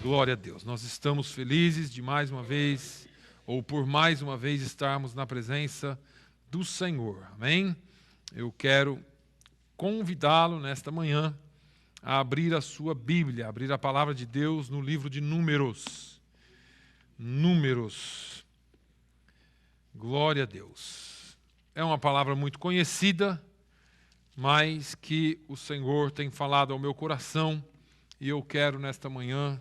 Glória a Deus. Nós estamos felizes de mais uma vez, ou por mais uma vez, estarmos na presença do Senhor. Amém? Eu quero convidá-lo nesta manhã a abrir a sua Bíblia, abrir a palavra de Deus no livro de Números. Números. Glória a Deus. É uma palavra muito conhecida, mas que o Senhor tem falado ao meu coração e eu quero nesta manhã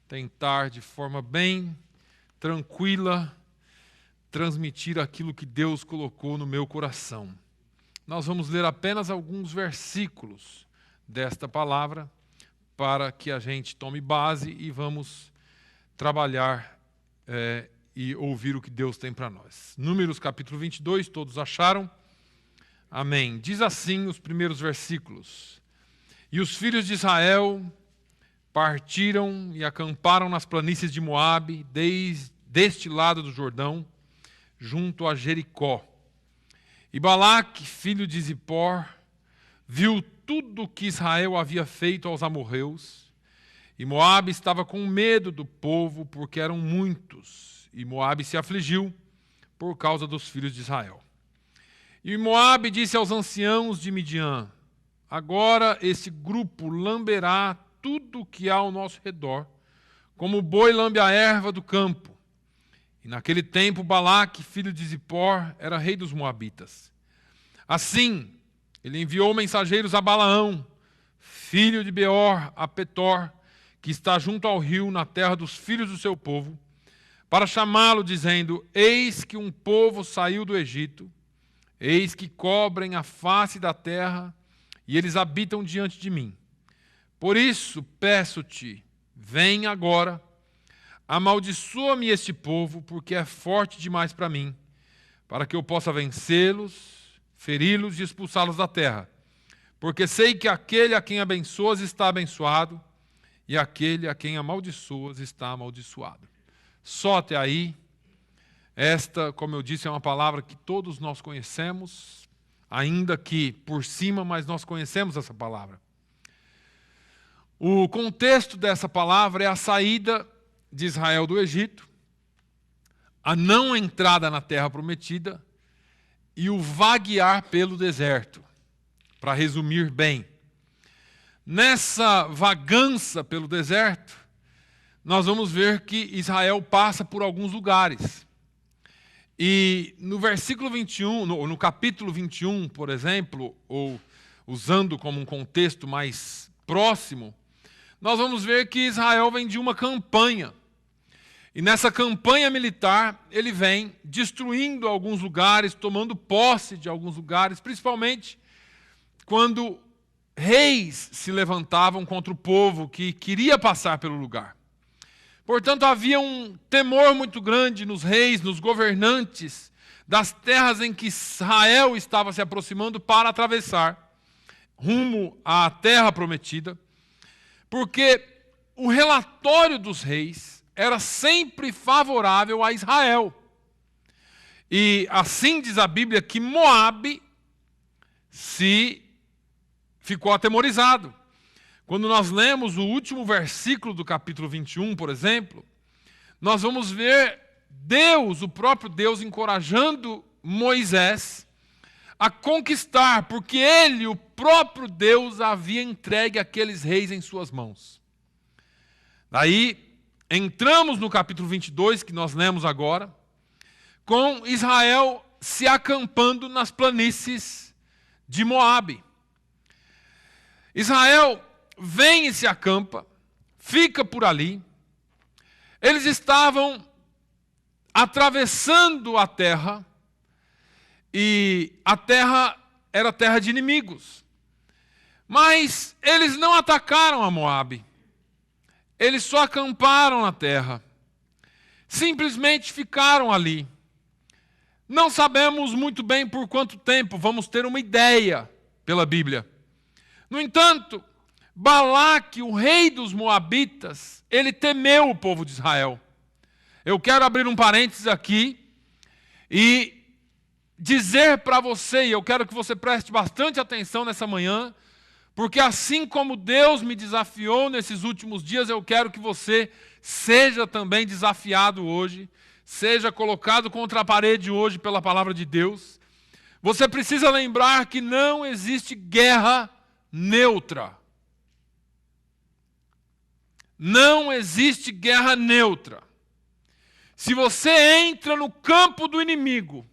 tentar de forma bem tranquila transmitir aquilo que Deus colocou no meu coração. Nós vamos ler apenas alguns versículos desta palavra para que a gente tome base e vamos trabalhar e ouvir o que Deus tem para nós. Números capítulo 22, todos acharam? Amém. Diz assim os primeiros versículos. E os filhos de Israel partiram e acamparam nas planícies de Moabe, deste lado do Jordão, junto a Jericó. E Balaque, filho de Zippor, viu tudo o que Israel havia feito aos amorreus, e Moabe estava com medo do povo, porque eram muitos, e Moabe se afligiu por causa dos filhos de Israel. E Moabe disse aos anciãos de Midian: agora esse grupo lamberá tudo o que há ao nosso redor, como o boi lambe a erva do campo. E naquele tempo Balaque, filho de Zippor, era rei dos Moabitas. Assim, ele enviou mensageiros a Balaão, filho de Beor, a Petor, que está junto ao rio, na terra dos filhos do seu povo, para chamá-lo, dizendo: eis que um povo saiu do Egito, eis que cobrem a face da terra, e eles habitam diante de mim. Por isso, peço-te, vem agora, amaldiçoa-me este povo, porque é forte demais para mim, para que eu possa vencê-los, feri-los e expulsá-los da terra. Porque sei que aquele a quem abençoas está abençoado, e aquele a quem amaldiçoas está amaldiçoado. Só até aí. Esta, como eu disse, é uma palavra que todos nós conhecemos, ainda que por cima, mas nós conhecemos essa palavra. O contexto dessa palavra é a saída de Israel do Egito, a não entrada na terra prometida e o vaguear pelo deserto, para resumir bem. Nessa vagança pelo deserto, nós vamos ver que Israel passa por alguns lugares. E no versículo 21, no capítulo 21, por exemplo, ou usando como um contexto mais próximo, nós vamos ver que Israel vem de uma campanha. E nessa campanha militar, ele vem destruindo alguns lugares, tomando posse de alguns lugares, principalmente quando reis se levantavam contra o povo que queria passar pelo lugar. Portanto, havia um temor muito grande nos reis, nos governantes das terras em que Israel estava se aproximando para atravessar rumo à terra prometida, porque o relatório dos reis era sempre favorável a Israel. E assim diz a Bíblia que Moabe ficou atemorizado. Quando nós lemos o último versículo do capítulo 21, por exemplo, nós vamos ver Deus, o próprio Deus, encorajando Moisés a conquistar, porque ele, o próprio Deus, havia entregue aqueles reis em suas mãos. Daí, entramos no capítulo 22, que nós lemos agora, com Israel se acampando nas planícies de Moabe. Israel vem e se acampa, fica por ali. Eles estavam atravessando a terra, e a terra era terra de inimigos. Mas eles não atacaram a Moabe. Eles só acamparam na terra. Simplesmente ficaram ali. Não sabemos muito bem por quanto tempo, vamos ter uma ideia pela Bíblia. No entanto, Balaque, o rei dos Moabitas, ele temeu o povo de Israel. Eu quero abrir um parênteses aqui e dizer para você, e eu quero que você preste bastante atenção nessa manhã, Porque assim como Deus me desafiou nesses últimos dias, eu quero que você seja também desafiado hoje, seja colocado contra a parede hoje pela palavra de Deus. Você precisa lembrar que não existe guerra neutra. Não existe guerra neutra. Se você entra no campo do inimigo,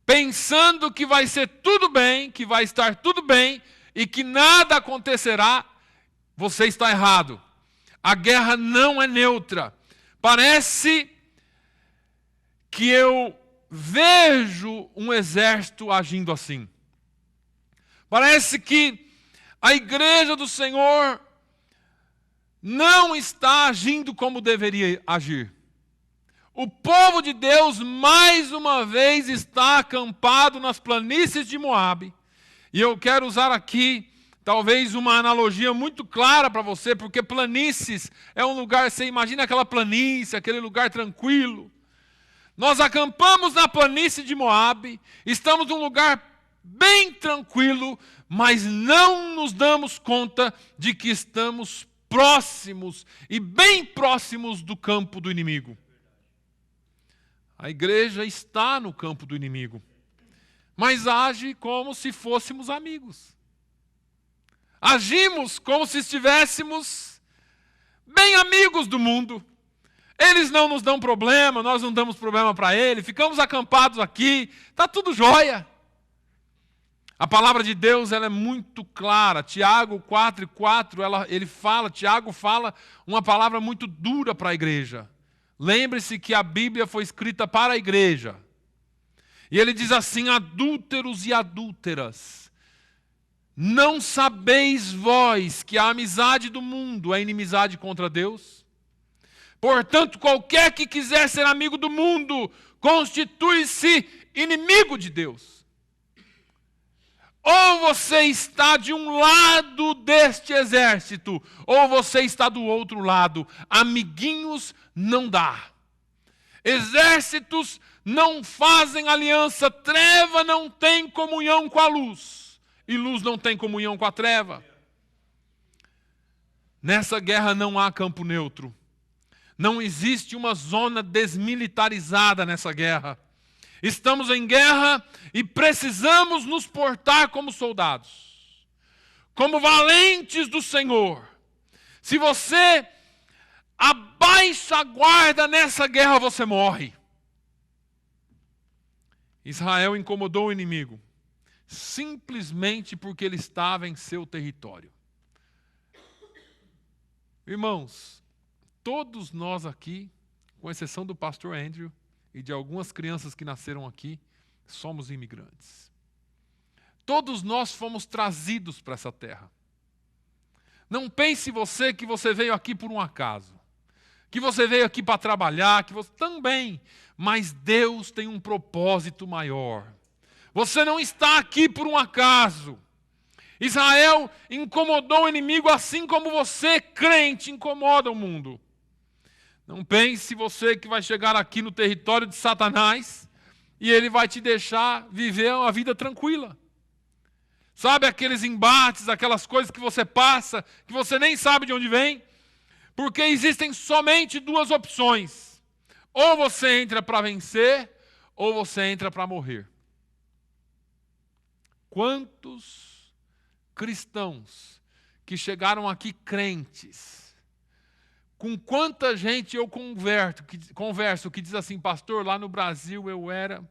pensando que vai ser tudo bem, que vai estar tudo bem e que nada acontecerá, você está errado. A guerra não é neutra. Parece que eu vejo um exército agindo assim. Parece que a igreja do Senhor não está agindo como deveria agir. O povo de Deus, mais uma vez, está acampado nas planícies de Moabe. E eu quero usar aqui, talvez, uma analogia muito clara para você, porque planícies é um lugar, você imagina aquela planície, aquele lugar tranquilo. Nós acampamos na planície de Moabe, estamos num lugar bem tranquilo, mas não nos damos conta de que estamos próximos e bem próximos do campo do inimigo. A igreja está no campo do inimigo, mas age como se fôssemos amigos. Agimos como se estivéssemos bem amigos do mundo. Eles não nos dão problema, nós não damos problema para eles, ficamos acampados aqui, está tudo jóia. A palavra de Deus ela é muito clara. Tiago 4:4, Tiago fala uma palavra muito dura para a igreja. Lembre-se que a Bíblia foi escrita para a igreja. E ele diz assim: adúlteros e adúlteras, não sabeis vós que a amizade do mundo é inimizade contra Deus? Portanto, qualquer que quiser ser amigo do mundo, constitui-se inimigo de Deus. Ou você está de um lado deste exército, ou você está do outro lado. Amiguinhos não dá. Exércitos não fazem aliança. Treva não tem comunhão com a luz. E luz não tem comunhão com a treva. Nessa guerra não há campo neutro. Não existe uma zona desmilitarizada nessa guerra. Estamos em guerra e precisamos nos portar como soldados, como valentes do Senhor. Se você abaixa a guarda nessa guerra, você morre. Israel incomodou o inimigo, simplesmente porque ele estava em seu território. Irmãos, todos nós aqui, com exceção do pastor Andrew, e de algumas crianças que nasceram aqui, somos imigrantes. Todos nós fomos trazidos para essa terra. Não pense você que você veio aqui por um acaso, que você veio aqui para trabalhar, que você também, mas Deus tem um propósito maior. Você não está aqui por um acaso. Israel incomodou o inimigo assim como você, crente, incomoda o mundo. Não pense você que vai chegar aqui no território de Satanás e ele vai te deixar viver uma vida tranquila. Sabe aqueles embates, aquelas coisas que você passa, que você nem sabe de onde vem? Porque existem somente duas opções. Ou você entra para vencer, ou você entra para morrer. Quantos cristãos que chegaram aqui crentes, com quanta gente eu converso que diz assim: pastor, lá no Brasil eu era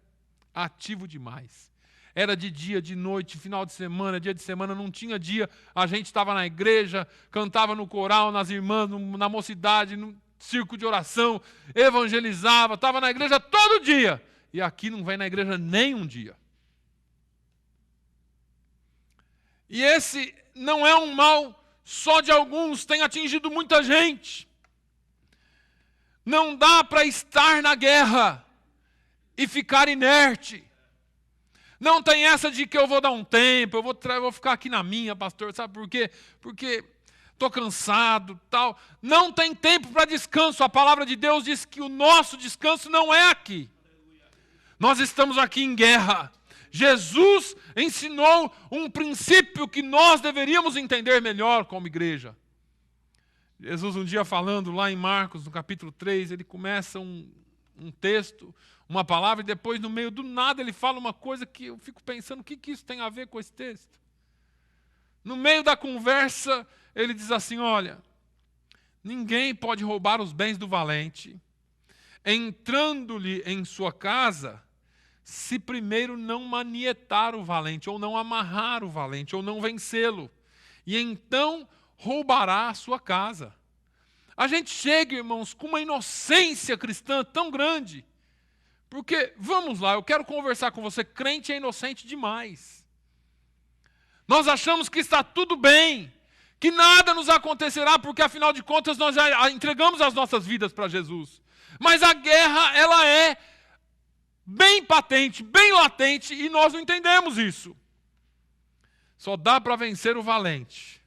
ativo demais. Era de dia, de noite, final de semana, dia de semana, não tinha dia. A gente estava na igreja, cantava no coral, nas irmãs, na mocidade, no círculo de oração, evangelizava, estava na igreja todo dia. E aqui não vem na igreja nem um dia. E esse não é um mal só de alguns, tem atingido muita gente. Não dá para estar na guerra e ficar inerte. Não tem essa de que eu vou dar um tempo, eu vou ficar aqui na minha, pastor, sabe por quê? Porque estou cansado, tal. Não tem tempo para descanso. A palavra de Deus diz que o nosso descanso não é aqui. Nós estamos aqui em guerra. Jesus ensinou um princípio que nós deveríamos entender melhor como igreja. Jesus um dia falando lá em Marcos, no capítulo 3, ele começa um texto, uma palavra, e depois no meio do nada ele fala uma coisa que eu fico pensando, o que isso tem a ver com esse texto? No meio da conversa, ele diz assim, olha, ninguém pode roubar os bens do valente, entrando-lhe em sua casa, se primeiro não manietar o valente, ou não amarrar o valente, ou não vencê-lo, e então roubará a sua casa. A gente chega, irmãos, com uma inocência cristã tão grande, porque, vamos lá, eu quero conversar com você, crente é inocente demais. Nós achamos que está tudo bem, que nada nos acontecerá, porque afinal de contas nós já entregamos as nossas vidas para Jesus. Mas a guerra, ela é bem patente, bem latente, e nós não entendemos isso. Só dá para vencer o valente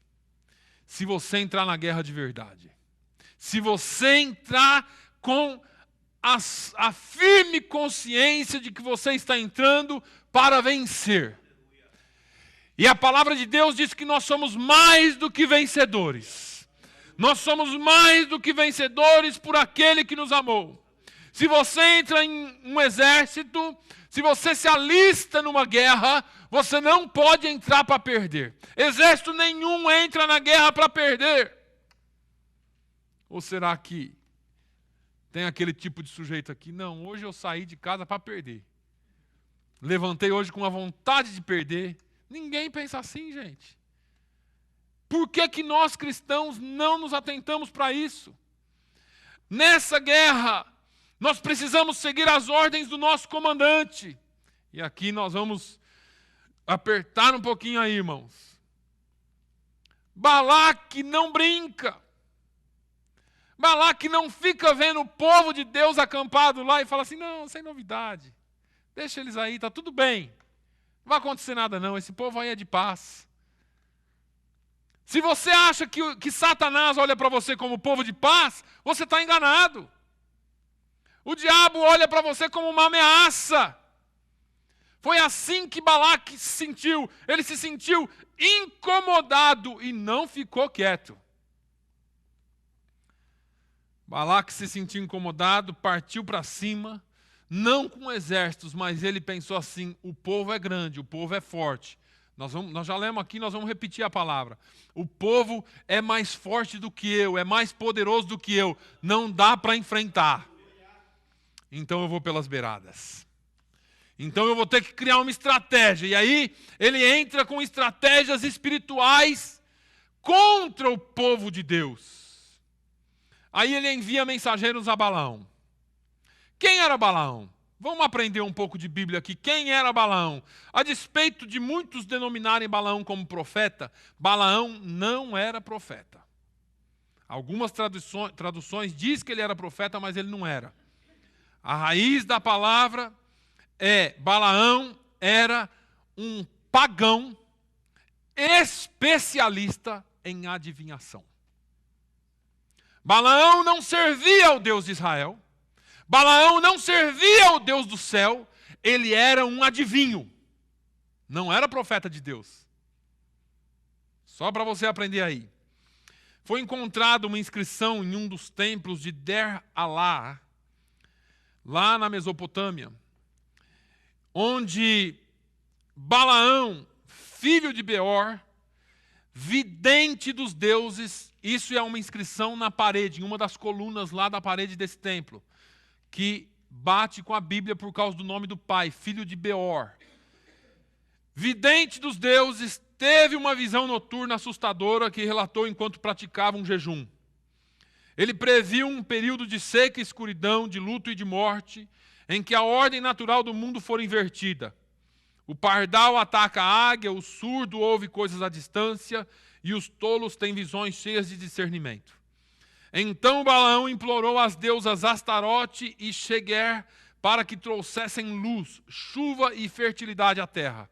se você entrar na guerra de verdade. Se você entrar com a firme consciência de que você está entrando para vencer. E a palavra de Deus diz que nós somos mais do que vencedores. Nós somos mais do que vencedores por aquele que nos amou. Se você entra em um exército, se você se alista numa guerra, você não pode entrar para perder. Exército nenhum entra na guerra para perder. Ou será que tem aquele tipo de sujeito aqui? Não, hoje eu saí de casa para perder. Levantei hoje com a vontade de perder. Ninguém pensa assim, gente. Por que nós cristãos não nos atentamos para isso? Nessa guerra, nós precisamos seguir as ordens do nosso comandante. E aqui nós vamos apertar um pouquinho aí, irmãos. Balaque não brinca. Balaque não fica vendo o povo de Deus acampado lá e fala assim, não, sem novidade. Deixa eles aí, está tudo bem. Não vai acontecer nada não, esse povo aí é de paz. Se você acha que Satanás olha para você como povo de paz, você está enganado. O diabo olha para você como uma ameaça. Foi assim que Balaque se sentiu. Ele se sentiu incomodado e não ficou quieto. Balaque se sentiu incomodado, partiu para cima, não com exércitos, mas ele pensou assim, o povo é grande, o povo é forte. Nós já lemos aqui, nós vamos repetir a palavra. O povo é mais forte do que eu, é mais poderoso do que eu, não dá para enfrentar. Então eu vou pelas beiradas. Então eu vou ter que criar uma estratégia. E aí ele entra com estratégias espirituais contra o povo de Deus. Aí ele envia mensageiros a Balaão. Quem era Balaão? Vamos aprender um pouco de Bíblia aqui. Quem era Balaão? A despeito de muitos denominarem Balaão como profeta, Balaão não era profeta. Algumas traduções dizem que ele era profeta, mas ele não era. A raiz da palavra é Balaão era um pagão especialista em adivinhação. Balaão não servia ao Deus de Israel. Balaão não servia ao Deus do céu. Ele era um adivinho. Não era profeta de Deus. Só para você aprender aí. Foi encontrada uma inscrição em um dos templos de Der-Alá, lá na Mesopotâmia, onde Balaão, filho de Beor, vidente dos deuses, isso é uma inscrição na parede, em uma das colunas lá da parede desse templo, que bate com a Bíblia por causa do nome do pai, filho de Beor. Vidente dos deuses, teve uma visão noturna assustadora que relatou enquanto praticava um jejum. Ele previu um período de seca e escuridão, de luto e de morte, em que a ordem natural do mundo for invertida. O pardal ataca a águia, o surdo ouve coisas à distância e os tolos têm visões cheias de discernimento. Então Balaão implorou às deusas Astarote e Sheguer para que trouxessem luz, chuva e fertilidade à terra.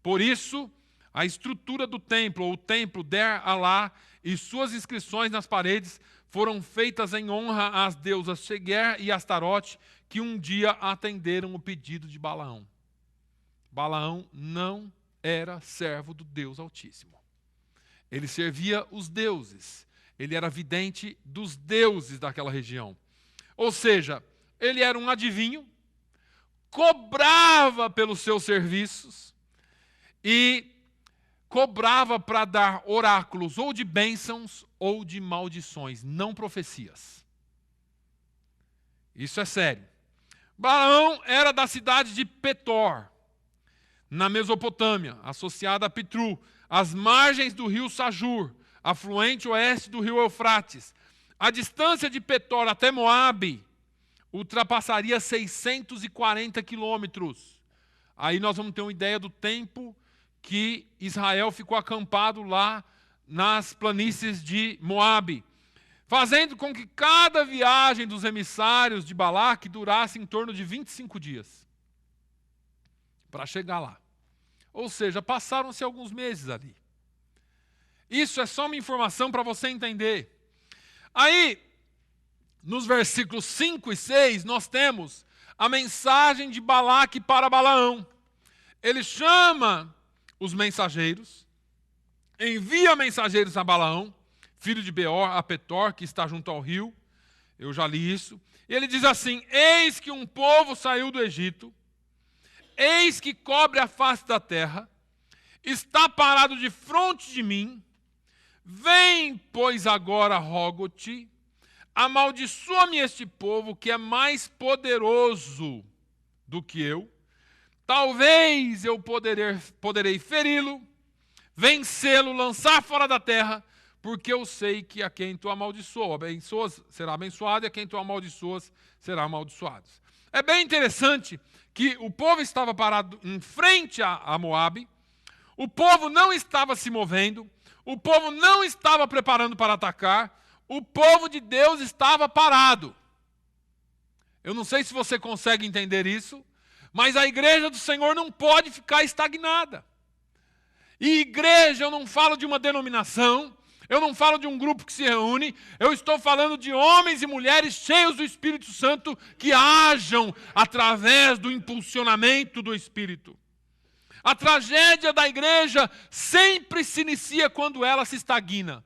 Por isso, a estrutura do templo, ou o templo Der-Alá, e suas inscrições nas paredes foram feitas em honra às deusas Sheguer e Astarote, que um dia atenderam o pedido de Balaão. Balaão não era servo do Deus Altíssimo. Ele servia os deuses. Ele era vidente dos deuses daquela região. Ou seja, ele era um adivinho, cobrava pelos seus serviços e cobrava para dar oráculos ou de bênçãos ou de maldições, não profecias. Isso é sério. Balaão era da cidade de Petor, na Mesopotâmia, associada a Pitru, às margens do rio Sajur, afluente oeste do rio Eufrates. A distância de Petor até Moabe ultrapassaria 640 quilômetros. Aí nós vamos ter uma ideia do tempo que Israel ficou acampado lá nas planícies de Moabe, fazendo com que cada viagem dos emissários de Balaque durasse em torno de 25 dias para chegar lá. Ou seja, passaram-se alguns meses ali. Isso é só uma informação para você entender. Aí, nos versículos 5 e 6, nós temos a mensagem de Balaque para Balaão. Ele chama os mensageiros, envia mensageiros a Balaão, filho de Beor, a Petor, que está junto ao rio. Eu já li isso. E ele diz assim: eis que um povo saiu do Egito, eis que cobre a face da terra, está parado de fronte de mim. Vem, pois agora rogo-te, amaldiçoa-me este povo que é mais poderoso do que eu. Talvez eu poderei feri-lo, vencê-lo, lançar fora da terra, porque eu sei que a quem tu amaldiçoas será abençoado, e a quem tu amaldiçoas será amaldiçoado. É bem interessante que o povo estava parado em frente a Moabe, o povo não estava se movendo, o povo não estava preparando para atacar, o povo de Deus estava parado. Eu não sei se você consegue entender isso, mas a igreja do Senhor não pode ficar estagnada. E igreja, eu não falo de uma denominação, eu não falo de um grupo que se reúne, eu estou falando de homens e mulheres cheios do Espírito Santo que ajam através do impulsionamento do Espírito. A tragédia da igreja sempre se inicia quando ela se estagna,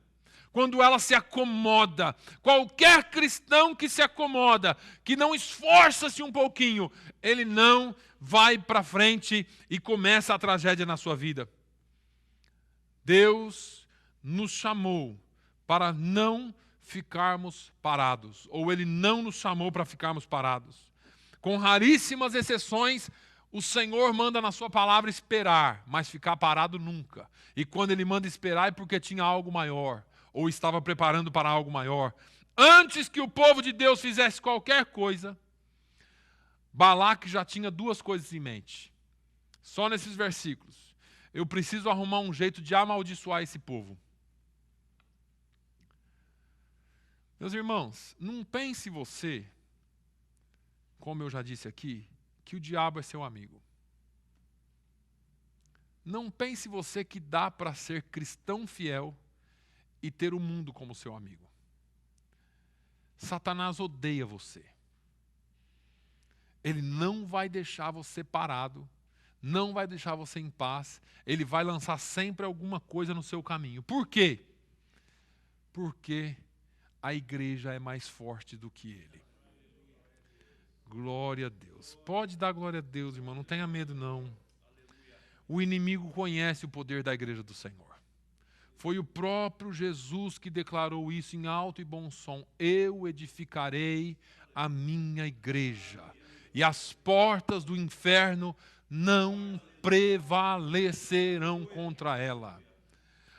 quando ela se acomoda. Qualquer cristão que se acomoda, que não esforça-se um pouquinho, ele não vai para frente e começa a tragédia na sua vida. Deus nos chamou para não ficarmos parados, ou Ele não nos chamou para ficarmos parados. Com raríssimas exceções, o Senhor manda na sua palavra esperar, mas ficar parado nunca. E quando Ele manda esperar é porque tinha algo maior, ou estava preparando para algo maior. Antes que o povo de Deus fizesse qualquer coisa, Balaque já tinha duas coisas em mente. Só nesses versículos. Eu preciso arrumar um jeito de amaldiçoar esse povo. Meus irmãos, não pense você, como eu já disse aqui, que o diabo é seu amigo. Não pense você que dá para ser cristão fiel e ter o mundo como seu amigo. Satanás odeia você. Ele não vai deixar você parado, não vai deixar você em paz, ele vai lançar sempre alguma coisa no seu caminho. Por quê? Porque a igreja é mais forte do que ele. Glória a Deus. Pode dar glória a Deus, irmão, não tenha medo não. O inimigo conhece o poder da igreja do Senhor. Foi o próprio Jesus que declarou isso em alto e bom som. Eu edificarei a minha igreja, e as portas do inferno não prevalecerão contra ela.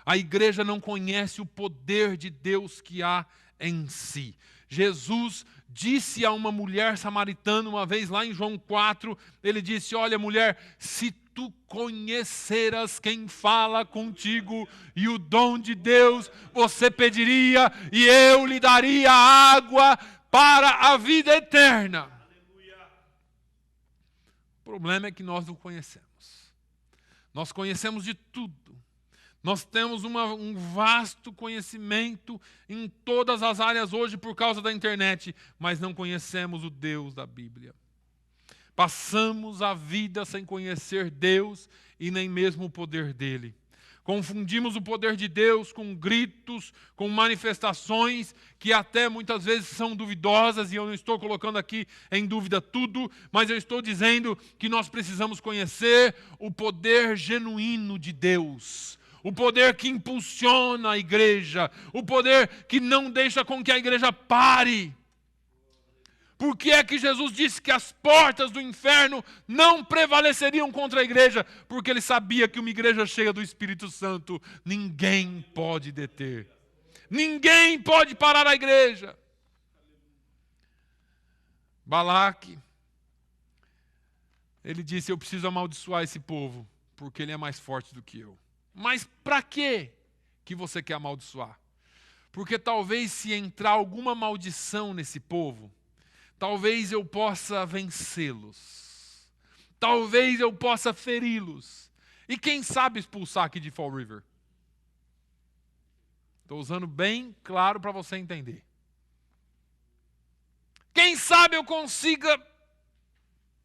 A igreja não conhece o poder de Deus que há em si. Jesus disse a uma mulher samaritana uma vez lá em João 4, ele disse: olha mulher, se tu conheceras quem fala contigo e o dom de Deus, você pediria e eu lhe daria água para a vida eterna. O problema é que nós não conhecemos. Nós conhecemos de tudo. Nós temos um vasto conhecimento em todas as áreas hoje por causa da internet, mas não conhecemos o Deus da Bíblia. Passamos a vida sem conhecer Deus e nem mesmo o poder dele. Confundimos o poder de Deus com gritos, com manifestações que até muitas vezes são duvidosas, e eu não estou colocando aqui em dúvida tudo, mas eu estou dizendo que nós precisamos conhecer o poder genuíno de Deus, o poder que impulsiona a igreja, o poder que não deixa com que a igreja pare. Por que é que Jesus disse que as portas do inferno não prevaleceriam contra a igreja? Porque ele sabia que uma igreja cheia do Espírito Santo, ninguém pode deter. Ninguém pode parar a igreja. Balaque, ele disse, eu preciso amaldiçoar esse povo, porque ele é mais forte do que eu. Mas para quê que você quer amaldiçoar? Porque talvez se entrar alguma maldição nesse povo, talvez eu possa vencê-los. Talvez eu possa feri-los. E quem sabe expulsar aqui de Fall River? Estou usando bem claro para você entender. Quem sabe eu consiga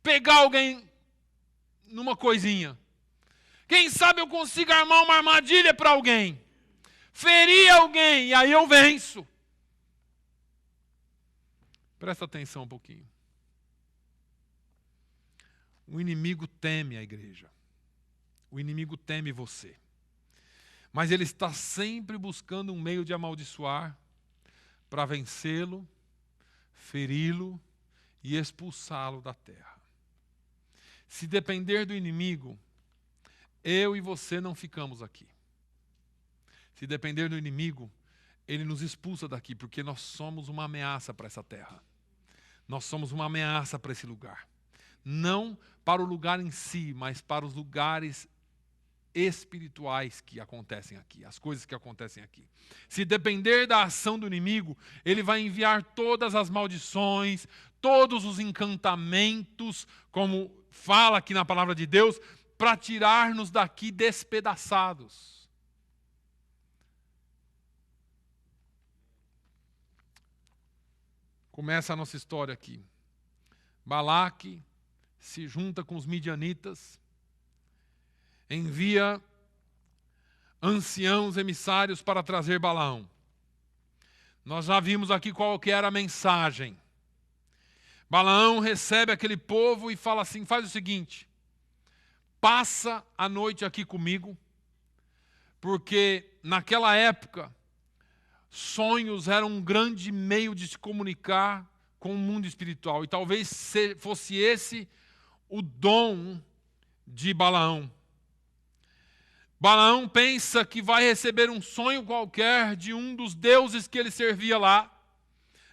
pegar alguém numa coisinha. Quem sabe eu consiga armar uma armadilha para alguém. Ferir alguém e aí eu venço. Presta atenção um pouquinho. O inimigo teme a igreja. O inimigo teme você. Mas ele está sempre buscando um meio de amaldiçoar para vencê-lo, feri-lo e expulsá-lo da terra. Se depender do inimigo, eu e você não ficamos aqui. Se depender do inimigo, ele nos expulsa daqui, porque nós somos uma ameaça para essa terra. Nós somos uma ameaça para esse lugar. Não para o lugar em si, mas para os lugares espirituais que acontecem aqui, as coisas que acontecem aqui. Se depender da ação do inimigo, ele vai enviar todas as maldições, todos os encantamentos, como fala aqui na palavra de Deus, para tirar-nos daqui despedaçados. Começa a nossa história aqui. Balaque se junta com os midianitas, envia anciãos emissários para trazer Balaão. Nós já vimos aqui qual que era a mensagem. Balaão recebe aquele povo e fala assim, faz o seguinte, passa a noite aqui comigo, porque naquela época sonhos eram um grande meio de se comunicar com o mundo espiritual. E talvez fosse esse o dom de Balaão. Balaão pensa que vai receber um sonho qualquer de um dos deuses que ele servia lá,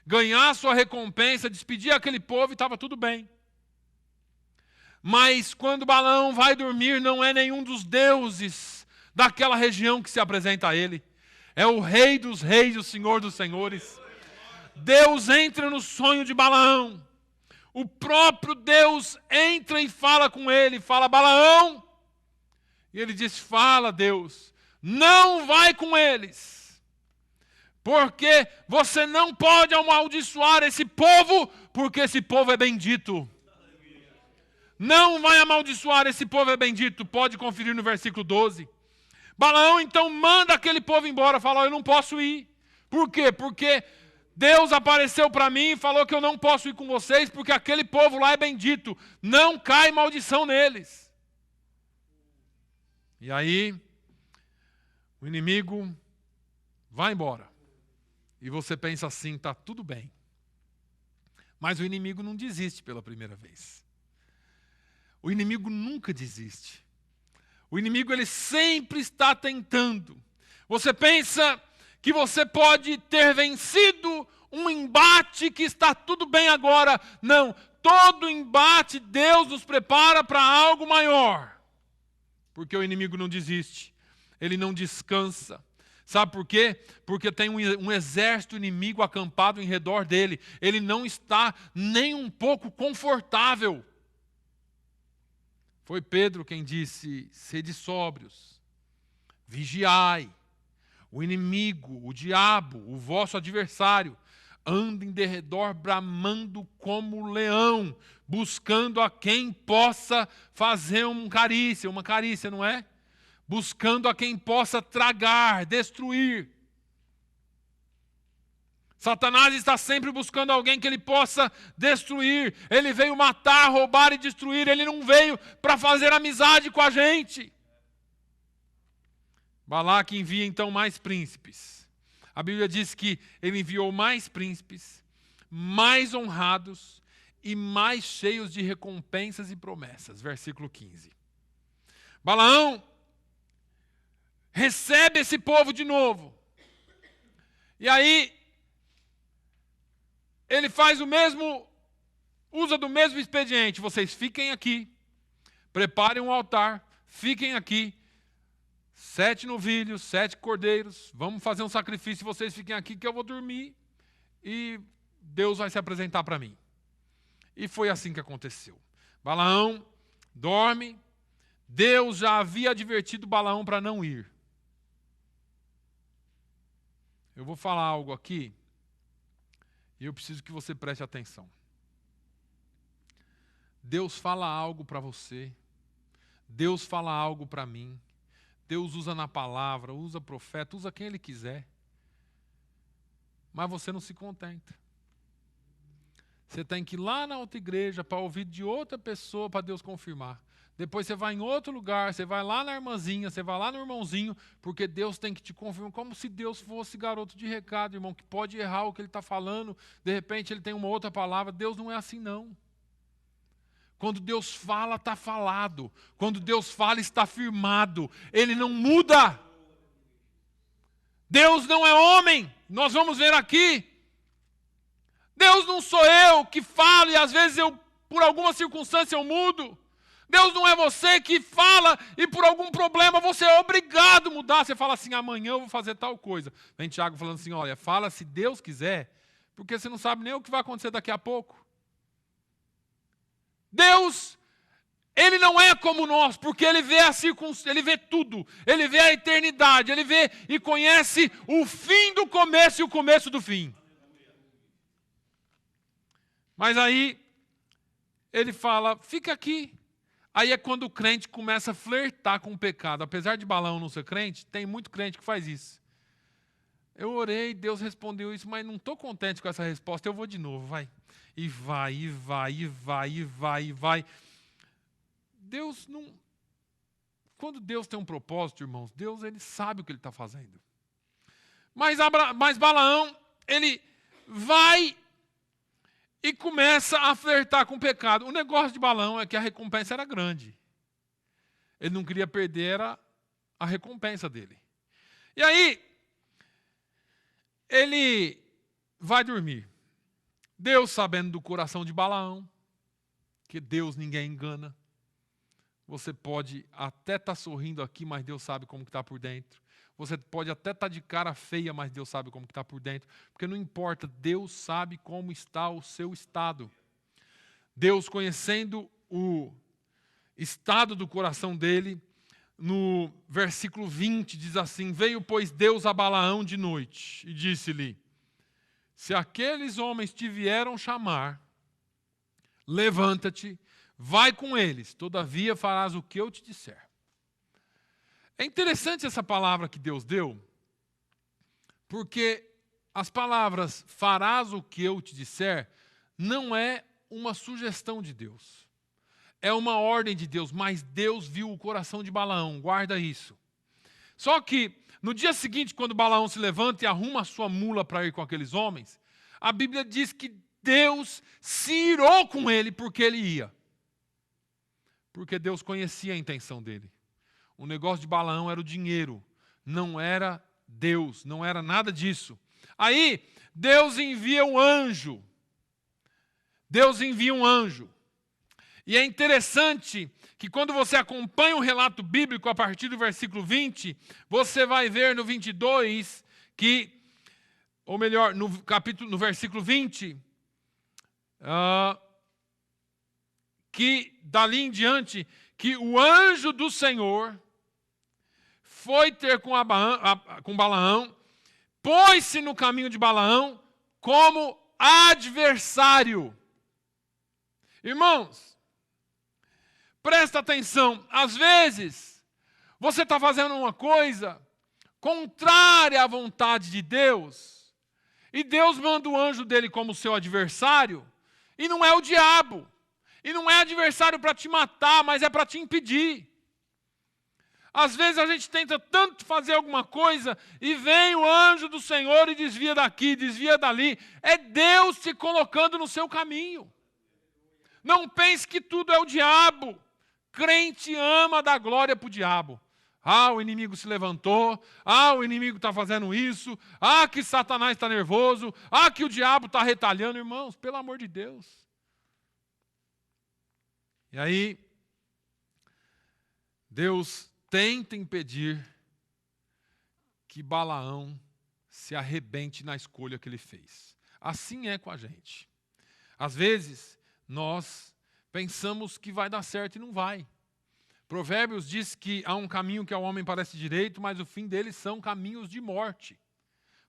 ganhar sua recompensa, despedir aquele povo e estava tudo bem. Mas quando Balaão vai dormir, não é nenhum dos deuses daquela região que se apresenta a ele. É o Rei dos Reis, o Senhor dos Senhores. Deus entra no sonho de Balaão. O próprio Deus entra e fala com ele. Fala, Balaão. E ele diz, fala, Deus. Não vai com eles. Porque você não pode amaldiçoar esse povo, porque esse povo é bendito. Não vai amaldiçoar, esse povo é bendito. Pode conferir no versículo 12. Balaão então manda aquele povo embora, fala, eu não posso ir. Por quê? Porque Deus apareceu para mim e falou que eu não posso ir com vocês, porque aquele povo lá é bendito. Não cai maldição neles. E aí, o inimigo vai embora. E você pensa assim, está tudo bem. Mas o inimigo não desiste pela primeira vez. O inimigo nunca desiste. O inimigo, ele sempre está tentando. Você pensa que você pode ter vencido um embate que está tudo bem agora. Não, todo embate Deus nos prepara para algo maior. Porque o inimigo não desiste. Ele não descansa. Sabe por quê? Porque tem um exército inimigo acampado em redor dele. Ele não está nem um pouco confortável. Foi Pedro quem disse, sede sóbrios, vigiai, o inimigo, o diabo, o vosso adversário, anda em derredor bramando como leão, buscando a quem possa fazer uma carícia, não é? Buscando a quem possa tragar, destruir. Satanás está sempre buscando alguém que ele possa destruir. Ele veio matar, roubar e destruir. Ele não veio para fazer amizade com a gente. Balaque envia então mais príncipes. A Bíblia diz que ele enviou mais príncipes, mais honrados e mais cheios de recompensas e promessas. Versículo 15. Balaão recebe esse povo de novo. E aí ele faz usa do mesmo expediente. Vocês fiquem aqui, preparem um altar, fiquem aqui, 7 novilhos, 7 cordeiros, vamos fazer um sacrifício, vocês fiquem aqui que eu vou dormir e Deus vai se apresentar para mim. E foi assim que aconteceu. Balaão dorme, Deus já havia advertido Balaão para não ir. Eu vou falar algo aqui e eu preciso que você preste atenção. Deus fala algo para você, Deus fala algo para mim, Deus usa na palavra, usa profeta, usa quem Ele quiser. Mas você não se contenta. Você tem que ir lá na outra igreja para ouvir de outra pessoa para Deus confirmar. Depois você vai em outro lugar, você vai lá na irmãzinha, você vai lá no irmãozinho, porque Deus tem que te confirmar, como se Deus fosse garoto de recado, irmão, que pode errar o que Ele está falando, de repente Ele tem uma outra palavra. Deus não é assim, não. Quando Deus fala, está falado. Quando Deus fala, está firmado. Ele não muda. Deus não é homem. Nós vamos ver aqui. Deus não sou eu que falo e às vezes por alguma circunstância eu mudo. Deus não é você que fala e por algum problema você é obrigado a mudar. Você fala assim, amanhã eu vou fazer tal coisa. Vem Tiago falando assim, olha, fala se Deus quiser, porque você não sabe nem o que vai acontecer daqui a pouco. Deus, Ele não é como nós, porque Ele vê Ele vê tudo, Ele vê a eternidade, Ele vê e conhece o fim do começo e o começo do fim. Mas aí, Ele fala, fica aqui. Aí é quando o crente começa a flertar com o pecado. Apesar de Balaão não ser crente, tem muito crente que faz isso. Eu orei, Deus respondeu isso, mas não estou contente com essa resposta, eu vou de novo, vai. E vai, e vai, e vai, e vai, e vai. Deus não... Quando Deus tem um propósito, irmãos, Deus ele sabe o que Ele está fazendo. Mas Balaão, ele vai e começa a flertar com o pecado. O negócio de Balaão é que a recompensa era grande. Ele não queria perder a recompensa dele. E aí, ele vai dormir. Deus, sabendo do coração de Balaão, que Deus ninguém engana. Você pode até estar sorrindo aqui, mas Deus sabe como está por dentro. Você pode até estar de cara feia, mas Deus sabe como está por dentro. Porque não importa, Deus sabe como está o seu estado. Deus, conhecendo o estado do coração dele, no versículo 20, diz assim, veio, pois, Deus a Balaão de noite e disse-lhe, se aqueles homens te vieram chamar, levanta-te, vai com eles, todavia farás o que eu te disser. É interessante essa palavra que Deus deu, porque as palavras farás o que eu te disser não é uma sugestão de Deus. É uma ordem de Deus, mas Deus viu o coração de Balaão, guarda isso. Só que no dia seguinte, quando Balaão se levanta e arruma a sua mula para ir com aqueles homens, a Bíblia diz que Deus se irou com ele porque ele ia. Porque Deus conhecia a intenção dele. O negócio de Balaão era o dinheiro, não era Deus, não era nada disso. Aí, Deus envia um anjo. Deus envia um anjo. E é interessante que quando você acompanha o relato bíblico a partir do versículo 20, você vai ver no 22 que, ou melhor, no versículo 20, que dali em diante, que o anjo do Senhor foi ter com Balaão, pôs-se no caminho de Balaão, como adversário. Irmãos, presta atenção. Às vezes, você está fazendo uma coisa contrária à vontade de Deus, e Deus manda o anjo dele como seu adversário, e não é o diabo, e não é adversário para te matar, mas é para te impedir. Às vezes a gente tenta tanto fazer alguma coisa e vem o anjo do Senhor e desvia daqui, desvia dali. É Deus te colocando no seu caminho. Não pense que tudo é o diabo. Crente ama dar glória para o diabo. Ah, o inimigo se levantou. Ah, o inimigo está fazendo isso. Ah, que Satanás está nervoso. Ah, que o diabo está retalhando. Irmãos, pelo amor de Deus. E aí, Deus tenta impedir que Balaão se arrebente na escolha que ele fez. Assim é com a gente. Às vezes, nós pensamos que vai dar certo e não vai. Provérbios diz que há um caminho que ao homem parece direito, mas o fim deles são caminhos de morte.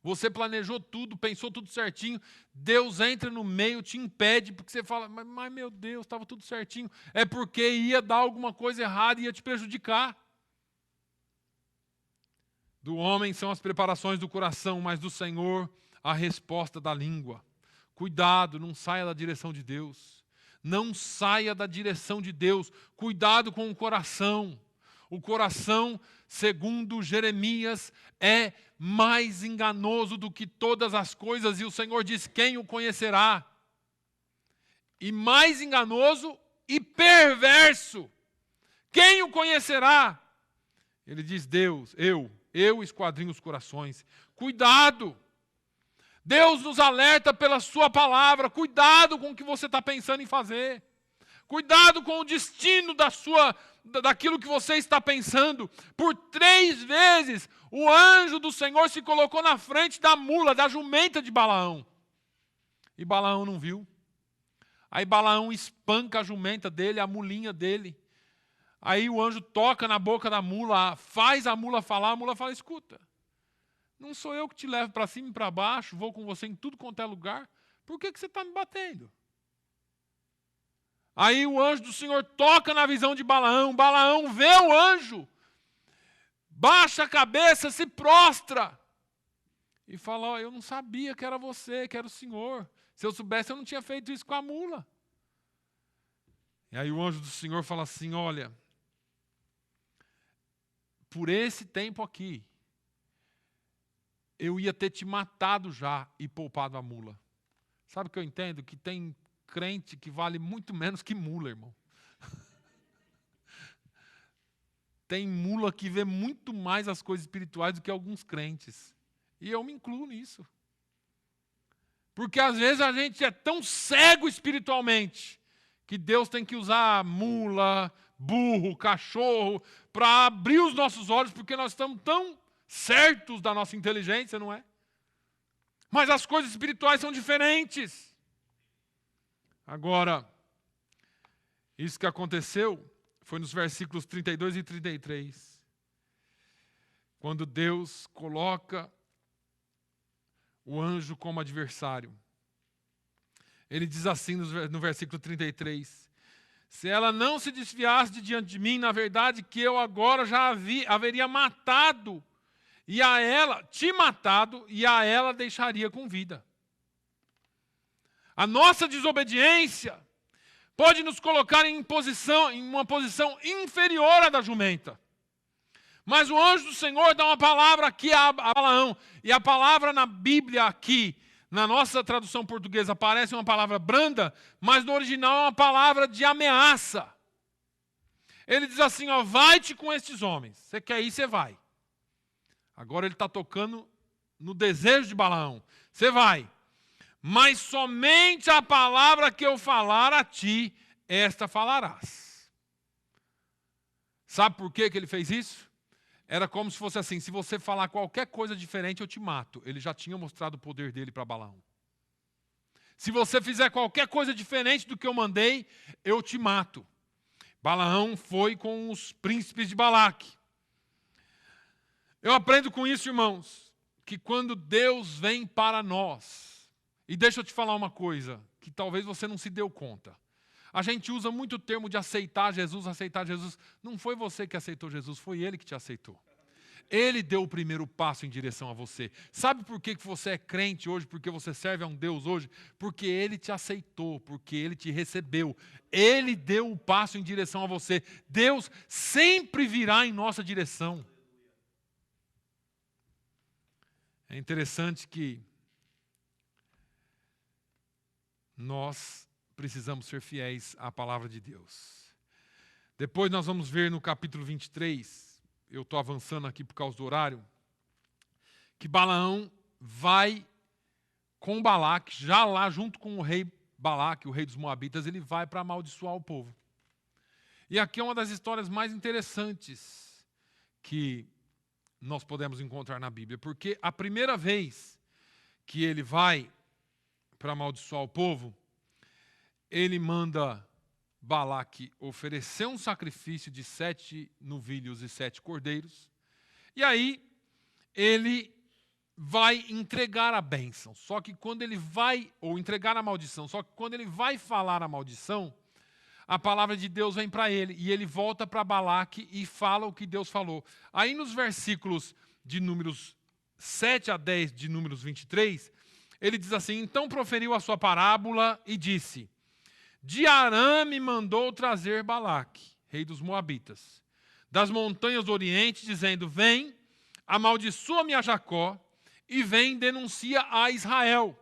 Você planejou tudo, pensou tudo certinho, Deus entra no meio, te impede, porque você fala, mas meu Deus, estava tudo certinho. É porque ia dar alguma coisa errada e ia te prejudicar. Do homem são as preparações do coração, mas do Senhor a resposta da língua. Cuidado, não saia da direção de Deus. Não saia da direção de Deus. Cuidado com o coração. O coração, segundo Jeremias, é mais enganoso do que todas as coisas, e o Senhor diz: quem o conhecerá? E mais enganoso e perverso. Quem o conhecerá? Ele diz: Deus, eu esquadrinho os corações. Cuidado! Deus nos alerta pela sua palavra. Cuidado com o que você está pensando em fazer. Cuidado com o destino daquilo que você está pensando. Por 3 vezes, o anjo do Senhor se colocou na frente da mula, da jumenta de Balaão. E Balaão não viu. Aí Balaão espanca a jumenta dele, a mulinha dele. Aí o anjo toca na boca da mula, faz a mula falar, a mula fala: escuta, não sou eu que te levo para cima e para baixo, vou com você em tudo quanto é lugar, por que você está me batendo? Aí o anjo do Senhor toca na visão de Balaão, Balaão vê o anjo, baixa a cabeça, se prostra, e fala: eu não sabia que era você, que era o Senhor, se eu soubesse eu não tinha feito isso com a mula. E aí o anjo do Senhor fala assim: olha, por esse tempo aqui, eu ia ter te matado já e poupado a mula. Sabe o que eu entendo? Que tem crente que vale muito menos que mula, irmão. Tem mula que vê muito mais as coisas espirituais do que alguns crentes. E eu me incluo nisso. Porque às vezes a gente é tão cego espiritualmente que Deus tem que usar mula, burro, cachorro, para abrir os nossos olhos, porque nós estamos tão certos da nossa inteligência, não é? Mas as coisas espirituais são diferentes. Agora, isso que aconteceu foi nos versículos 32 e 33. Quando Deus coloca o anjo como adversário. Ele diz assim no versículo 33. Se ela não se desviasse de diante de mim, na verdade que eu agora já haveria matado, e a ela, te matado, e a ela deixaria com vida. A nossa desobediência pode nos colocar em uma posição inferior à da jumenta. Mas o anjo do Senhor dá uma palavra aqui a Balaão, e a palavra na Bíblia aqui, na nossa tradução portuguesa, parece uma palavra branda, mas no original é uma palavra de ameaça. Ele diz assim, ó, vai-te com estes homens. Você quer ir, você vai. Agora ele está tocando no desejo de Balaão. Você vai. Mas somente a palavra que eu falar a ti, esta falarás. Sabe por que ele fez isso? Era como se fosse assim, se você falar qualquer coisa diferente, eu te mato. Ele já tinha mostrado o poder dele para Balaão. Se você fizer qualquer coisa diferente do que eu mandei, eu te mato. Balaão foi com os príncipes de Balaque. Eu aprendo com isso, irmãos, que quando Deus vem para nós, E deixa eu te falar uma coisa, que talvez você não se deu conta. A gente usa muito o termo de aceitar Jesus, aceitar Jesus. Não foi você que aceitou Jesus, foi Ele que te aceitou. Ele deu o primeiro passo em direção a você. Sabe por que você é crente hoje? Porque você serve a um Deus hoje? Porque Ele te aceitou, porque Ele te recebeu. Ele deu o passo em direção a você. Deus sempre virá em nossa direção. É interessante que nós precisamos ser fiéis à palavra de Deus. Depois nós vamos ver no capítulo 23, eu estou avançando aqui por causa do horário, que Balaão vai com Balaque, já lá junto com o rei Balaque, o rei dos Moabitas, ele vai para amaldiçoar o povo. E aqui é uma das histórias mais interessantes que nós podemos encontrar na Bíblia, porque a primeira vez que ele vai para amaldiçoar o povo, ele manda Balaque oferecer um sacrifício de 7 novilhos e 7 cordeiros. E aí, ele vai entregar a bênção. Só que quando ele vai, ou entregar a maldição, só que quando ele vai falar a maldição, a palavra de Deus vem para ele. E ele volta para Balaque e fala o que Deus falou. Aí nos versículos de números 7 a 10 de números 23, ele diz assim: então proferiu a sua parábola e disse: de Arã me mandou trazer Balaque, rei dos Moabitas, das montanhas do Oriente, dizendo: vem, amaldiçoa-me a Jacó, e vem, denuncia a Israel.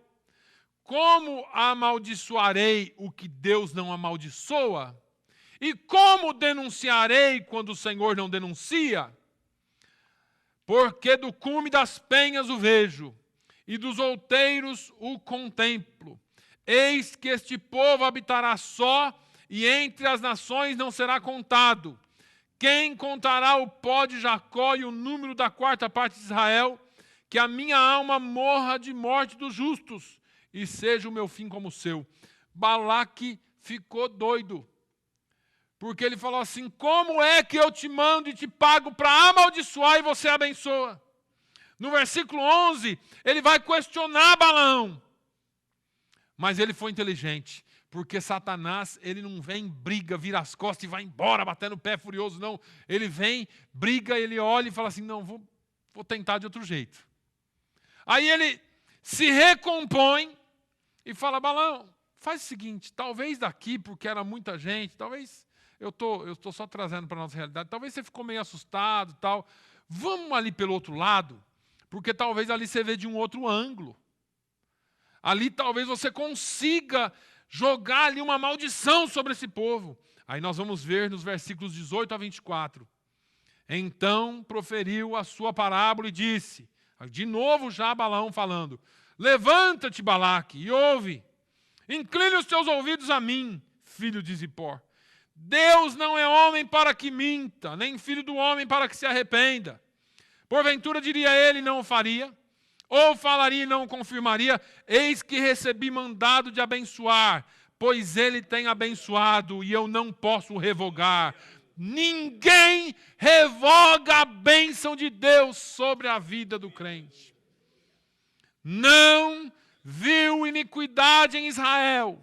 Como amaldiçoarei o que Deus não amaldiçoa? E como denunciarei quando o Senhor não denuncia? Porque do cume das penhas o vejo, e dos outeiros o contemplo. Eis que este povo habitará só, e entre as nações não será contado. Quem contará o pó de Jacó e o número da 4ª parte de Israel? Que a minha alma morra de morte dos justos, e seja o meu fim como o seu. Balaque ficou doido, porque ele falou assim: como é que eu te mando e te pago para amaldiçoar e você abençoa? No versículo 11, ele vai questionar Balaão. Mas ele foi inteligente, porque Satanás, ele não vem, briga, vira as costas e vai embora, batendo o pé furioso, não. Ele vem, briga, ele olha e fala assim: não, vou tentar de outro jeito. Aí ele se recompõe e fala: Balaão, faz o seguinte, talvez daqui, porque era muita gente, talvez, eu estou só trazendo para a nossa realidade, talvez você ficou meio assustado, tal. Vamos ali pelo outro lado, porque talvez ali você vê de um outro ângulo. Ali talvez você consiga jogar ali uma maldição sobre esse povo. Aí nós vamos ver nos versículos 18 a 24. Então proferiu a sua parábola e disse, de novo já Balaão falando: levanta-te, Balaque, e ouve. Incline os teus ouvidos a mim, filho de Zippor. Deus não é homem para que minta, nem filho do homem para que se arrependa. Porventura diria ele, não o faria? Ou falaria e não confirmaria: eis que recebi mandado de abençoar, pois ele tem abençoado e eu não posso revogar. Ninguém revoga a bênção de Deus sobre a vida do crente. Não viu iniquidade em Israel,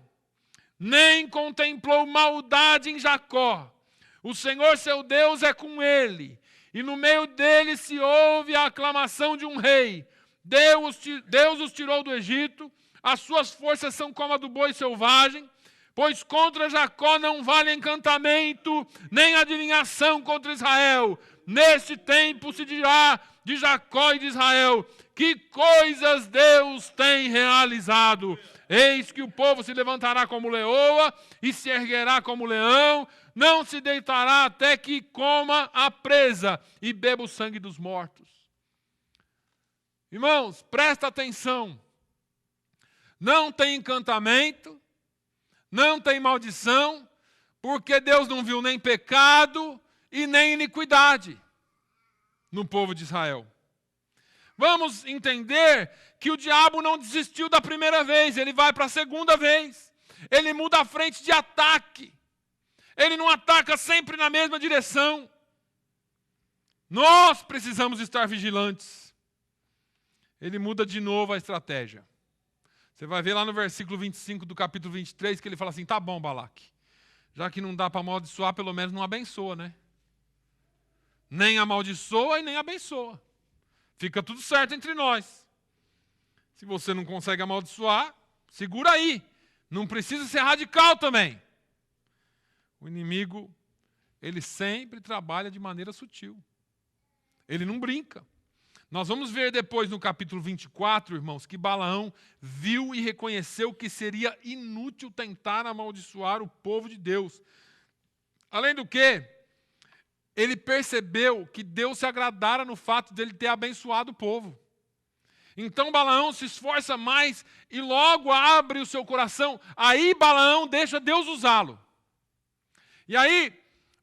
nem contemplou maldade em Jacó. O Senhor seu Deus é com ele, e no meio dele se ouve a aclamação de um rei. Deus os tirou do Egito, as suas forças são como a do boi selvagem, pois contra Jacó não vale encantamento, nem adivinhação contra Israel. Neste tempo se dirá de Jacó e de Israel: que coisas Deus tem realizado. Eis que o povo se levantará como leoa e se erguerá como leão, não se deitará até que coma a presa e beba o sangue dos mortos. Irmãos, presta atenção. Não tem encantamento, não tem maldição, porque Deus não viu nem pecado e nem iniquidade no povo de Israel. Vamos entender que o diabo não desistiu da primeira vez, ele vai para a segunda vez. Ele muda a frente de ataque. Ele não ataca sempre na mesma direção. Nós precisamos estar vigilantes. Ele muda de novo a estratégia. Você vai ver lá no versículo 25 do capítulo 23 que ele fala assim, tá bom, Balaque, já que não dá para amaldiçoar, pelo menos não abençoa, né? Nem amaldiçoa e nem abençoa. Fica tudo certo entre nós. Se você não consegue amaldiçoar, segura aí. Não precisa ser radical também. O inimigo, ele sempre trabalha de maneira sutil. Ele não brinca. Nós vamos ver depois no capítulo 24, irmãos, que Balaão viu e reconheceu que seria inútil tentar amaldiçoar o povo de Deus. Além do que, ele percebeu que Deus se agradara no fato de ele ter abençoado o povo. Então Balaão se esforça mais e logo abre o seu coração. Aí Balaão deixa Deus usá-lo. E aí,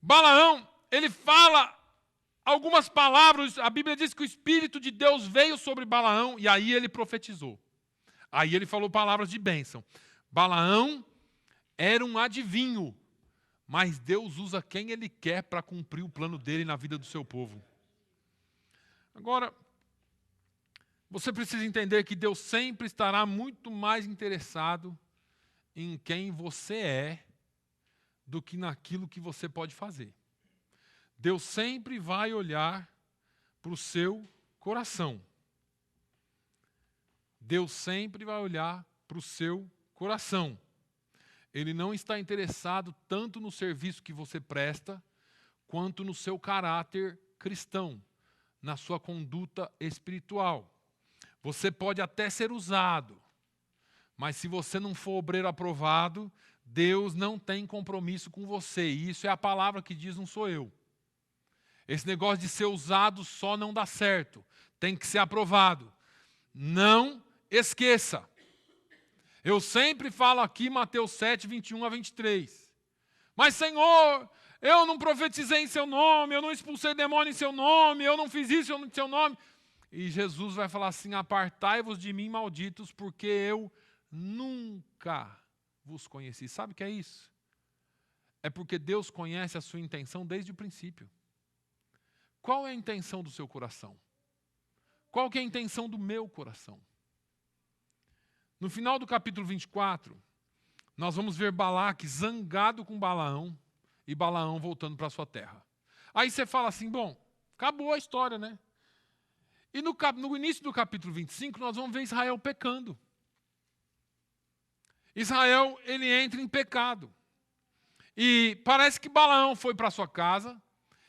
Balaão, ele fala algumas palavras, a Bíblia diz que o Espírito de Deus veio sobre Balaão e aí ele profetizou. Aí ele falou palavras de bênção. Balaão era um adivinho, mas Deus usa quem ele quer para cumprir o plano dele na vida do seu povo. Agora, você precisa entender que Deus sempre estará muito mais interessado em quem você é do que naquilo que você pode fazer. Deus sempre vai olhar para o seu coração. Deus sempre vai olhar para o seu coração. Ele não está interessado tanto no serviço que você presta, quanto no seu caráter cristão, na sua conduta espiritual. Você pode até ser usado, mas se você não for obreiro aprovado, Deus não tem compromisso com você. E isso é a palavra que diz, não sou eu. Esse negócio de ser usado só não dá certo. Tem que ser aprovado. Não esqueça. Eu sempre falo aqui, Mateus 7, 21 a 23. Mas, Senhor, eu não profetizei em seu nome, eu não expulsei demônio em seu nome, eu não fiz isso em seu nome. E Jesus vai falar assim, apartai-vos de mim, malditos, porque eu nunca vos conheci. Sabe o que é isso? É porque Deus conhece a sua intenção desde o princípio. Qual é a intenção do seu coração? Qual que é a intenção do meu coração? No final do capítulo 24, nós vamos ver Balaque zangado com Balaão e Balaão voltando para a sua terra. Aí você fala assim, bom, acabou a história, né? E no início do capítulo 25, nós vamos ver Israel pecando. Israel, ele entra em pecado. E parece que Balaão foi para sua casa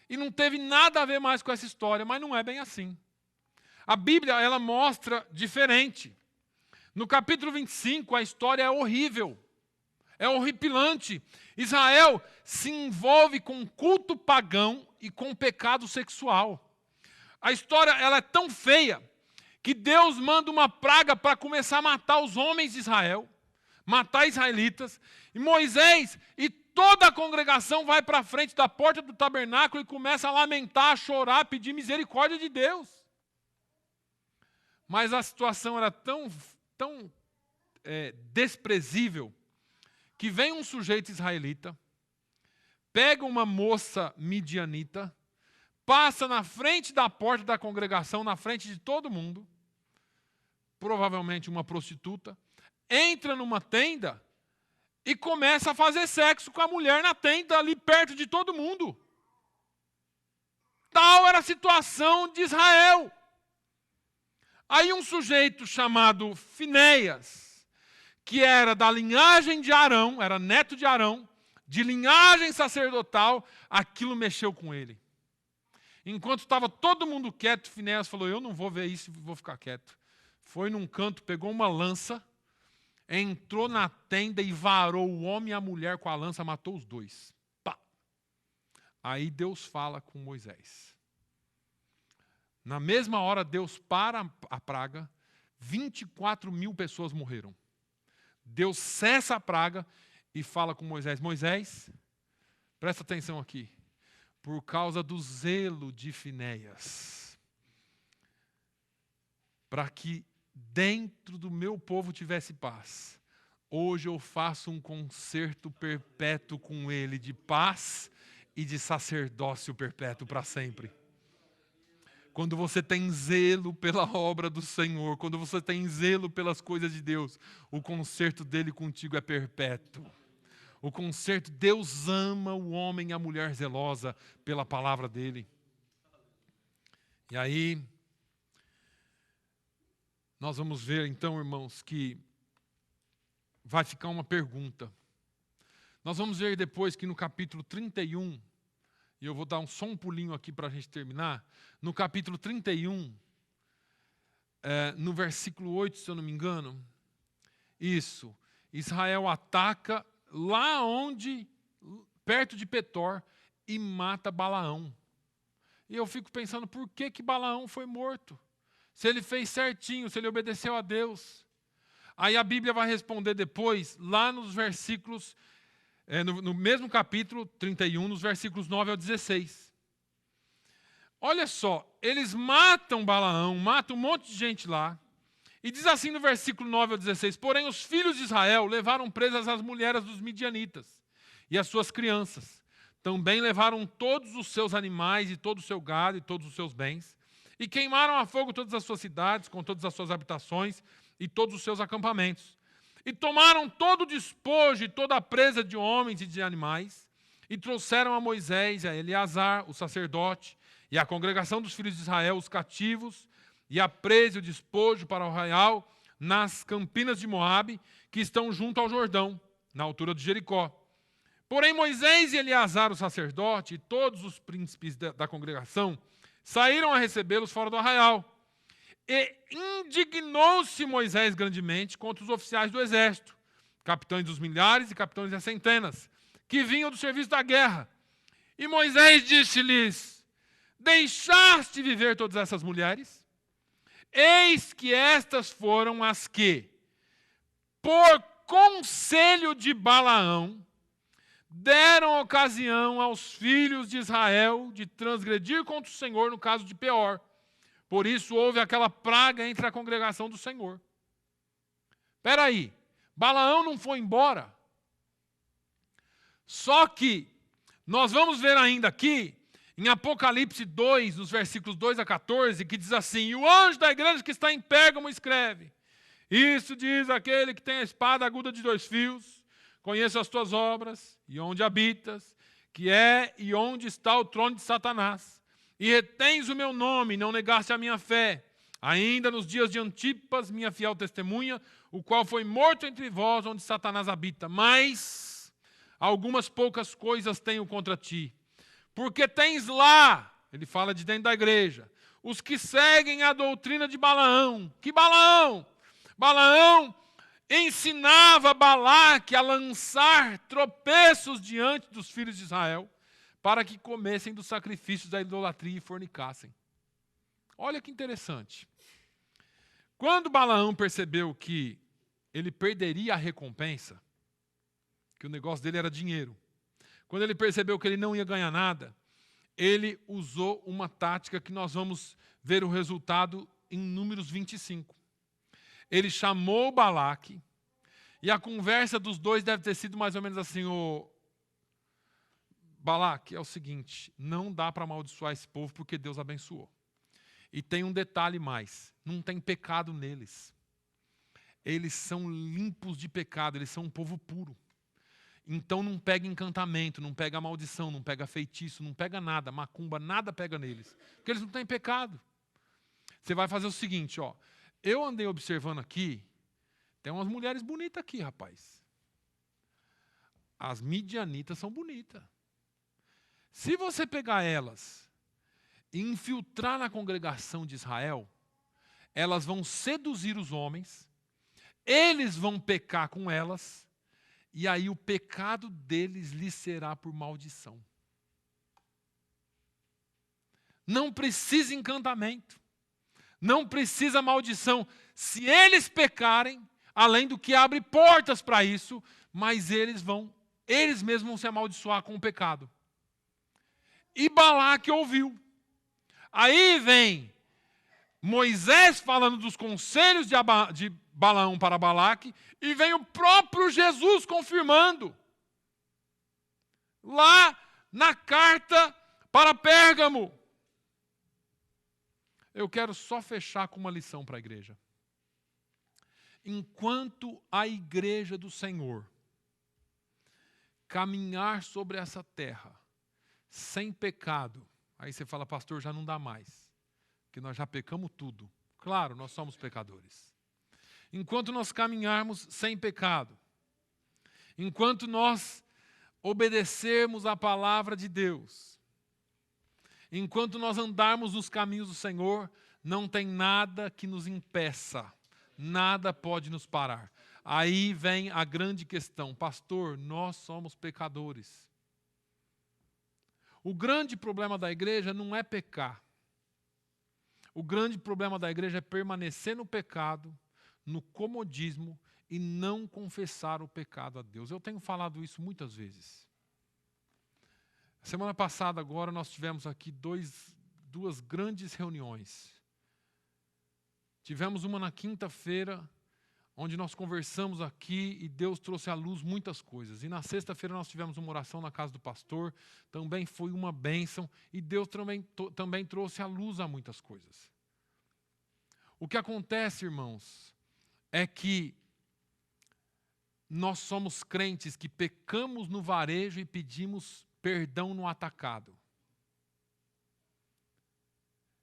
e não teve nada a ver mais com essa história, mas não é bem assim. A Bíblia, ela mostra diferente. No capítulo 25, a história é horrível, é horripilante. Israel se envolve com culto pagão e com pecado sexual. A história ela é tão feia que Deus manda uma praga para começar a matar os homens de Israel, matar israelitas, e Moisés e toda a congregação vai para a frente da porta do tabernáculo e começa a lamentar, a chorar, a pedir misericórdia de Deus. Mas a situação era tão desprezível que vem um sujeito israelita, pega uma moça midianita, passa na frente da porta da congregação, na frente de todo mundo, provavelmente uma prostituta, entra numa tenda e começa a fazer sexo com a mulher na tenda, ali perto de todo mundo. Tal era a situação de Israel. Aí um sujeito chamado Finéias, que era da linhagem de Arão, era neto de Arão, de linhagem sacerdotal, aquilo mexeu com ele. Enquanto estava todo mundo quieto, Finéias falou, eu não vou ver isso, vou ficar quieto. Foi num canto, pegou uma lança, entrou na tenda e varou o homem e a mulher com a lança, matou os dois. Pá. Aí Deus fala com Moisés. Na mesma hora, Deus para a praga, 24 mil pessoas morreram. Deus cessa a praga e fala com Moisés, Moisés, presta atenção aqui, por causa do zelo de Finéias, para que dentro do meu povo tivesse paz, hoje eu faço um concerto perpétuo com ele de paz e de sacerdócio perpétuo para sempre. Quando você tem zelo pela obra do Senhor, quando você tem zelo pelas coisas de Deus, o conserto dele contigo é perpétuo. O conserto, Deus ama o homem e a mulher zelosa pela palavra dele. E aí, nós vamos ver então, irmãos, que vai ficar uma pergunta. Nós vamos ver depois que no capítulo 31, e eu vou dar só um pulinho aqui para a gente terminar. No capítulo 31, no versículo 8, se eu não me engano, Israel ataca lá perto de Petor, e mata Balaão. E eu fico pensando, por que Balaão foi morto? Se ele fez certinho, se ele obedeceu a Deus. Aí a Bíblia vai responder depois, lá nos versículos, no mesmo capítulo 31, nos versículos 9 ao 16. Olha só, eles matam Balaão, matam um monte de gente lá. E diz assim no versículo 9 ao 16, porém os filhos de Israel levaram presas as mulheres dos midianitas e as suas crianças. Também levaram todos os seus animais e todo o seu gado e todos os seus bens. E queimaram a fogo todas as suas cidades, com todas as suas habitações e todos os seus acampamentos. E tomaram todo o despojo e toda a presa de homens e de animais, e trouxeram a Moisés e a Eleazar, o sacerdote, e a congregação dos filhos de Israel, os cativos, e a presa e o despojo para o arraial nas campinas de Moabe, que estão junto ao Jordão, na altura de Jericó. Porém Moisés e Eleazar, o sacerdote, e todos os príncipes da congregação, saíram a recebê-los fora do arraial. E indignou-se Moisés grandemente contra os oficiais do exército, capitães dos milhares e capitães das centenas, que vinham do serviço da guerra. E Moisés disse-lhes, deixaste viver todas essas mulheres? Eis que estas foram as que, por conselho de Balaão, deram ocasião aos filhos de Israel de transgredir contra o Senhor no caso de Peor. Por isso houve aquela praga entre a congregação do Senhor. Espera aí, Balaão não foi embora? Só que nós vamos ver ainda aqui, em Apocalipse 2, nos versículos 2 a 14, que diz assim, e o anjo da igreja que está em Pérgamo escreve, isso diz aquele que tem a espada aguda de 2 fios, conheço as tuas obras, e onde habitas, que é e onde está o trono de Satanás. E retens o meu nome, não negaste a minha fé. Ainda nos dias de Antipas, minha fiel testemunha, o qual foi morto entre vós, onde Satanás habita. Mas algumas poucas coisas tenho contra ti. Porque tens lá, ele fala de dentro da igreja, os que seguem a doutrina de Balaão. Que Balaão? Balaão ensinava Balaque a lançar tropeços diante dos filhos de Israel, para que comessem dos sacrifícios da idolatria e fornicassem. Olha que interessante. Quando Balaão percebeu que ele perderia a recompensa, que o negócio dele era dinheiro, quando ele percebeu que ele não ia ganhar nada, ele usou uma tática que nós vamos ver o resultado em Números 25. Ele chamou Balaque, e a conversa dos dois deve ter sido mais ou menos assim, Balaque, é o seguinte, não dá para amaldiçoar esse povo porque Deus abençoou. E tem um detalhe mais, não tem pecado neles. Eles são limpos de pecado, eles são um povo puro. Então não pega encantamento, não pega maldição, não pega feitiço, não pega nada, macumba, nada pega neles. Porque eles não têm pecado. Você vai fazer o seguinte, eu andei observando aqui, tem umas mulheres bonitas aqui, rapaz. As midianitas são bonitas. Se você pegar elas e infiltrar na congregação de Israel, elas vão seduzir os homens, eles vão pecar com elas, e aí o pecado deles lhes será por maldição. Não precisa encantamento, não precisa maldição. Se eles pecarem, além do que abre portas para isso, mas eles mesmos vão se amaldiçoar com o pecado. E Balaque ouviu. Aí vem Moisés falando dos conselhos de Balaão para Balaque, e vem o próprio Jesus confirmando. Lá na carta para Pérgamo. eu quero só fechar com uma lição para a igreja. Enquanto a igreja do Senhor caminhar sobre essa terra sem pecado, aí você fala, pastor, já não dá mais, porque nós já pecamos tudo. Claro, nós somos pecadores. Enquanto nós caminharmos sem pecado, enquanto nós obedecermos a palavra de Deus, enquanto nós andarmos nos caminhos do Senhor, não tem nada que nos impeça, nada pode nos parar. Aí vem a grande questão, pastor, nós somos pecadores. O grande problema da igreja não é pecar. O grande problema da igreja é permanecer no pecado, no comodismo e não confessar o pecado a Deus. Eu tenho falado isso muitas vezes. Semana passada, agora, nós tivemos aqui duas grandes reuniões. Tivemos uma na quinta-feira, onde nós conversamos aqui e Deus trouxe à luz muitas coisas. E na sexta-feira nós tivemos uma oração na casa do pastor, também foi uma bênção, e Deus também trouxe à luz a muitas coisas. O que acontece, irmãos, é que nós somos crentes que pecamos no varejo e pedimos perdão no atacado.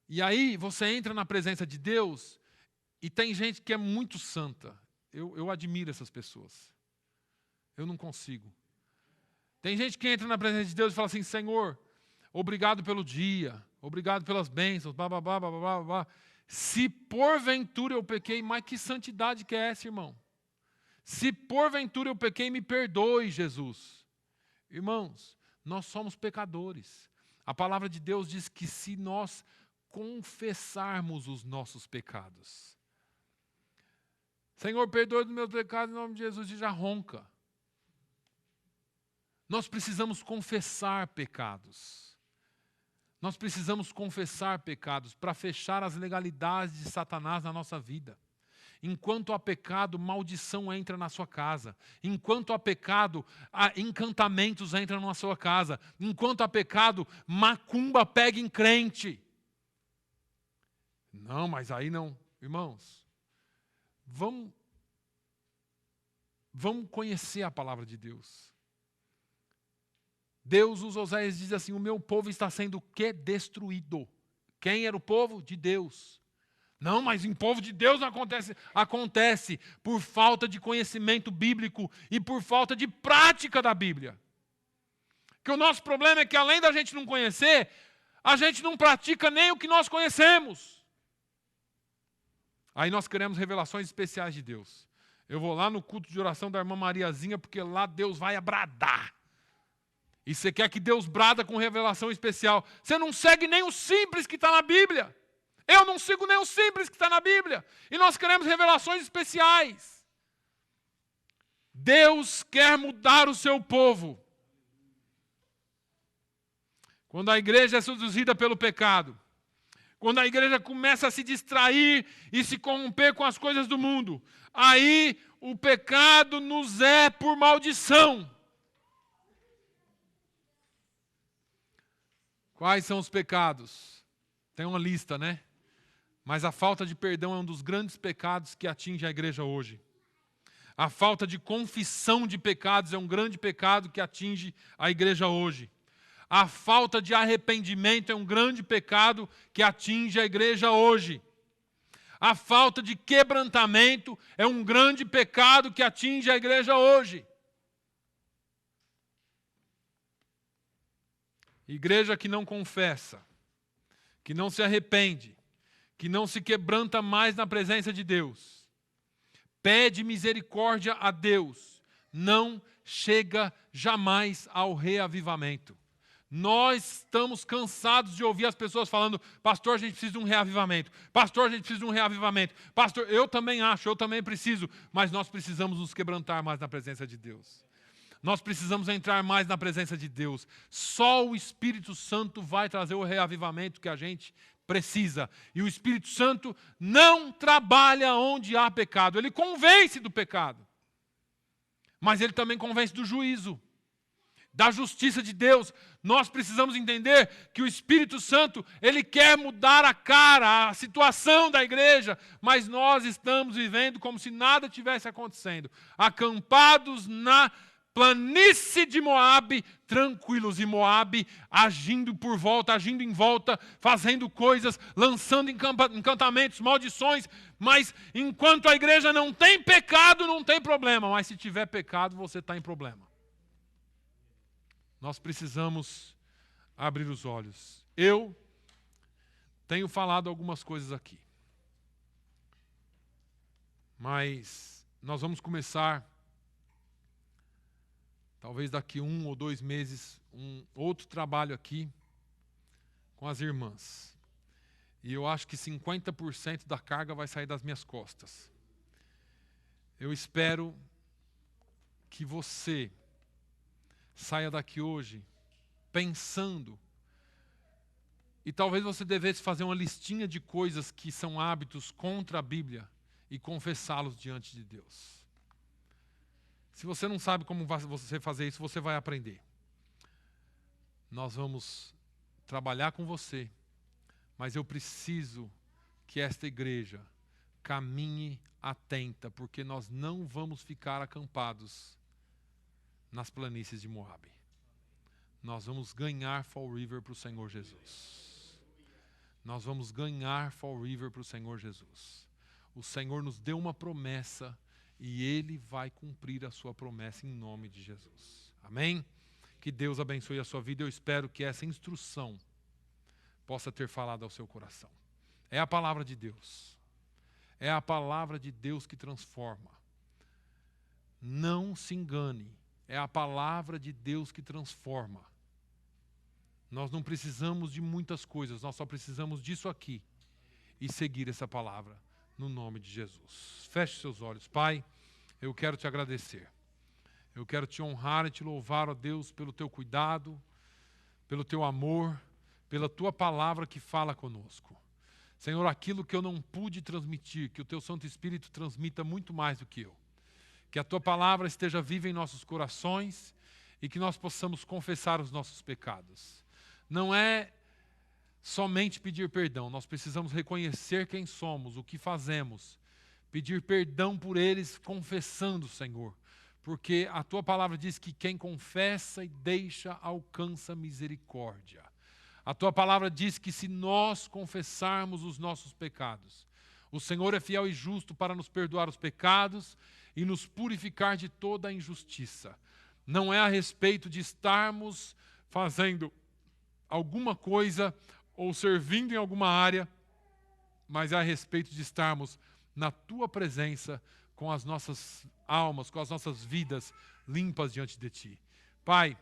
E aí você entra na presença de Deus e tem gente que é muito santa. Eu admiro essas pessoas. Eu não consigo. Tem gente que entra na presença de Deus e fala assim, Senhor, obrigado pelo dia, obrigado pelas bênçãos, blá, blá, blá, blá, blá, blá. Se porventura eu pequei, mas que santidade que é essa, irmão? Se porventura eu pequei, me perdoe, Jesus. Irmãos, nós somos pecadores. A palavra de Deus diz que se nós confessarmos os nossos pecados, Senhor, perdoe dos meus pecados em nome de Jesus, e já ronca. Nós precisamos confessar pecados. Nós precisamos confessar pecados para fechar as legalidades de Satanás na nossa vida. Enquanto há pecado, maldição entra na sua casa. Enquanto há pecado, encantamentos entram na sua casa. Enquanto há pecado, macumba pega em crente. Não, mas aí não. Irmãos, vamos conhecer a palavra de Deus. Deus, os Oséias diz assim, o meu povo está sendo o quê? Destruído. Quem era o povo? De Deus. Não, mas em povo de Deus não acontece. Acontece por falta de conhecimento bíblico e por falta de prática da Bíblia. Que o nosso problema é que além da gente não conhecer, a gente não pratica nem o que nós conhecemos. Aí nós queremos revelações especiais de Deus. Eu vou lá no culto de oração da irmã Mariazinha, porque lá Deus vai bradar. E você quer que Deus brada com revelação especial. Você não segue nem o simples que está na Bíblia. Eu não sigo nem o simples que está na Bíblia. E nós queremos revelações especiais. Deus quer mudar o seu povo. Quando a igreja é seduzida pelo pecado, quando a igreja começa a se distrair e se corromper com as coisas do mundo, aí o pecado nos é por maldição. Quais são os pecados? Tem uma lista, né? Mas a falta de perdão é um dos grandes pecados que atinge a igreja hoje. A falta de confissão de pecados é um grande pecado que atinge a igreja hoje. A falta de arrependimento é um grande pecado que atinge a igreja hoje. A falta de quebrantamento é um grande pecado que atinge a igreja hoje. Igreja que não confessa, que não se arrepende, que não se quebranta mais na presença de Deus, pede misericórdia a Deus, não chega jamais ao reavivamento. Nós estamos cansados de ouvir as pessoas falando, pastor, a gente precisa de um reavivamento. Pastor, a gente precisa de um reavivamento. Pastor, eu também acho, eu também preciso. Mas nós precisamos nos quebrantar mais na presença de Deus. Nós precisamos entrar mais na presença de Deus. Só o Espírito Santo vai trazer o reavivamento que a gente precisa. E o Espírito Santo não trabalha onde há pecado. Ele convence do pecado. Mas ele também convence do juízo, da justiça de Deus, Nós precisamos entender que o Espírito Santo, ele quer mudar a cara, a situação da igreja, mas nós estamos vivendo como se nada tivesse acontecendo, acampados na planície de Moabe, tranquilos, e Moabe agindo por volta, agindo em volta, fazendo coisas, lançando encantamentos, maldições, mas enquanto a igreja não tem pecado, não tem problema, mas se tiver pecado, você está em problema. Nós precisamos abrir os olhos. Eu tenho falado algumas coisas aqui, mas nós vamos começar, talvez daqui 1 ou 2 meses, um outro trabalho aqui com as irmãs. E eu acho que 50% da carga vai sair das minhas costas. Eu espero que você saia daqui hoje pensando, e talvez você devesse fazer uma listinha de coisas que são hábitos contra a Bíblia e confessá-los diante de Deus. Se você não sabe como você fazer isso, você vai aprender. Nós vamos trabalhar com você, mas eu preciso que esta igreja caminhe atenta, porque nós não vamos ficar acampados nas planícies de Moabe. Nós vamos ganhar Fall River para o Senhor Jesus. Nós vamos ganhar Fall River para o Senhor Jesus. O Senhor nos deu uma promessa e Ele vai cumprir a sua promessa em nome de Jesus. Amém? Que Deus abençoe a sua vida. Eu espero que essa instrução possa ter falado ao seu coração. É a palavra de Deus. É a palavra de Deus que transforma. Não se engane. É a palavra de Deus que transforma. Nós não precisamos de muitas coisas, nós só precisamos disso aqui e seguir essa palavra no nome de Jesus. Feche seus olhos. Pai, eu quero te agradecer. Eu quero te honrar e te louvar, ó Deus, pelo teu cuidado, pelo teu amor, pela tua palavra que fala conosco. Senhor, aquilo que eu não pude transmitir, que o teu Santo Espírito transmita muito mais do que eu. Que a tua palavra esteja viva em nossos corações e que nós possamos confessar os nossos pecados. Não é somente pedir perdão, nós precisamos reconhecer quem somos, o que fazemos, pedir perdão por eles, confessando, Senhor, porque a tua palavra diz que quem confessa e deixa alcança misericórdia. A tua palavra diz que se nós confessarmos os nossos pecados, o Senhor é fiel e justo para nos perdoar os pecados e nos purificar de toda a injustiça. Não é a respeito de estarmos fazendo alguma coisa ou servindo em alguma área, mas é a respeito de estarmos na tua presença com as nossas almas, com as nossas vidas limpas diante de ti. Pai,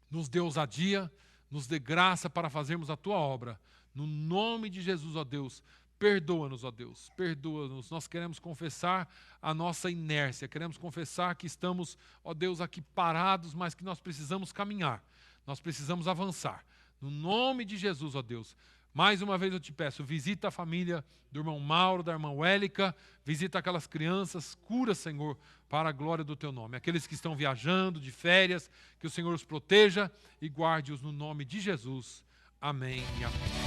nos dê ousadia, nos dê graça para fazermos a tua obra. No nome de Jesus, ó Deus, perdoa-nos, ó Deus, perdoa-nos. Nós queremos confessar a nossa inércia, queremos confessar que estamos, ó Deus, aqui parados, mas que nós precisamos caminhar, nós precisamos avançar. No nome de Jesus, ó Deus, mais uma vez eu te peço, visita a família do irmão Mauro, da irmã Wélica, visita aquelas crianças, cura, Senhor, para a glória do teu nome. Aqueles que estão viajando de férias, que o Senhor os proteja e guarde-os no nome de Jesus. Amém e amém.